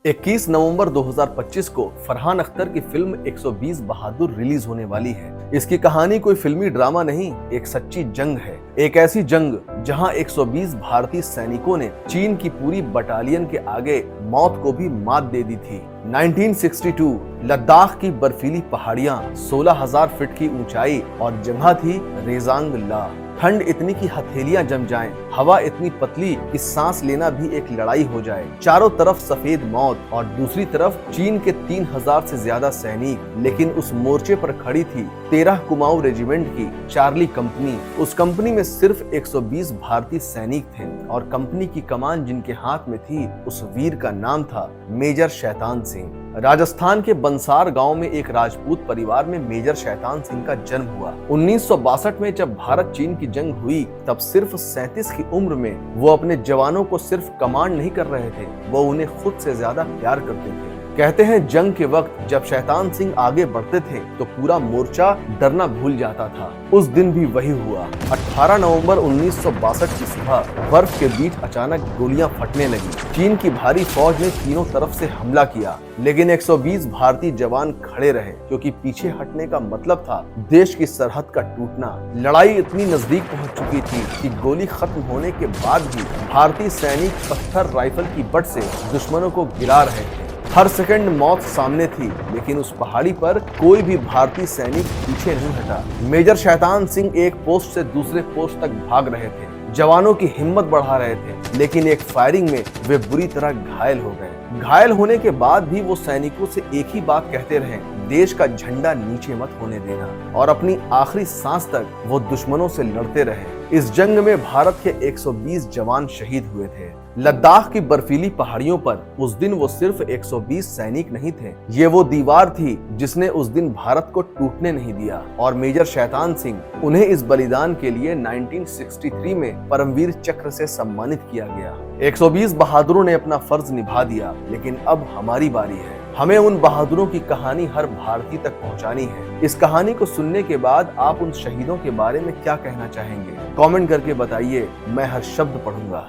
21 नवंबर 2025 को फरहान अख्तर की फिल्म 120 बहादुर रिलीज होने वाली है। इसकी कहानी कोई फिल्मी ड्रामा नहीं, एक सच्ची जंग है। एक ऐसी जंग जहां 120 भारतीय सैनिकों ने चीन की पूरी बटालियन के आगे मौत को भी मात दे दी थी। 1962 लद्दाख की बर्फीली पहाड़ियां, 16,000 फीट की ऊंचाई और जगह थी रेजांग ला। ठंड इतनी कि हथेलियां जम जाएं, हवा इतनी पतली कि सांस लेना भी एक लड़ाई हो जाए। चारों तरफ सफेद मौत और दूसरी तरफ चीन के 3,000 से ज्यादा सैनिक। लेकिन उस मोर्चे पर खड़ी थी 13 कुमाऊं रेजिमेंट की चार्ली कंपनी। उस कंपनी में सिर्फ 120 भारतीय सैनिक थे और कंपनी की कमान जिनके हाथ में थी, उस वीर का नाम था मेजर शैतान सिंह। राजस्थान के बंसार गांव में एक राजपूत परिवार में मेजर शैतान सिंह का जन्म हुआ। 1962 में जब भारत चीन की जंग हुई, तब सिर्फ 37 की उम्र में वो अपने जवानों को सिर्फ कमांड नहीं कर रहे थे, वो उन्हें खुद से ज्यादा प्यार करते थे। कहते हैं जंग के वक्त जब शैतान सिंह आगे बढ़ते थे तो पूरा मोर्चा डरना भूल जाता था। उस दिन भी वही हुआ। 18 नवंबर 1962 की सुबह बर्फ के बीच अचानक गोलियां फटने लगी। चीन की भारी फौज ने तीनों तरफ से हमला किया, लेकिन 120 भारतीय जवान खड़े रहे, क्योंकि पीछे हटने का मतलब था देश की सरहद का टूटना। लड़ाई इतनी नजदीक पहुंच चुकी थी कि गोली खत्म होने के बाद भी भारतीय सैनिक पत्थर राइफल की बट से दुश्मनों को गिरा रहे थे। हर सेकंड मौत सामने थी, लेकिन उस पहाड़ी पर कोई भी भारतीय सैनिक पीछे नहीं हटा। मेजर शैतान सिंह एक पोस्ट से दूसरे पोस्ट तक भाग रहे थे, जवानों की हिम्मत बढ़ा रहे थे, लेकिन एक फायरिंग में वे बुरी तरह घायल हो गए। घायल होने के बाद भी वो सैनिकों से एक ही बात कहते रहे, देश का झंडा नीचे मत होने देना, और अपनी आखिरी सांस तक वो दुश्मनों से लड़ते रहे। इस जंग में भारत के 120 जवान शहीद हुए थे। लद्दाख की बर्फीली पहाड़ियों पर उस दिन वो सिर्फ 120 सैनिक नहीं थे, ये वो दीवार थी जिसने उस दिन भारत को टूटने नहीं दिया। और मेजर शैतान सिंह, उन्हें इस बलिदान के लिए 1963 में परमवीर चक्र से सम्मानित किया गया। 120 बहादुरों ने अपना फर्ज निभा दिया, लेकिन अब हमारी बारी है। हमें उन बहादुरों की कहानी हर भारतीय तक पहुंचानी है। इस कहानी को सुनने के बाद आप उन शहीदों के बारे में क्या कहना चाहेंगे? कमेंट करके बताइए, मैं हर शब्द पढ़ूंगा।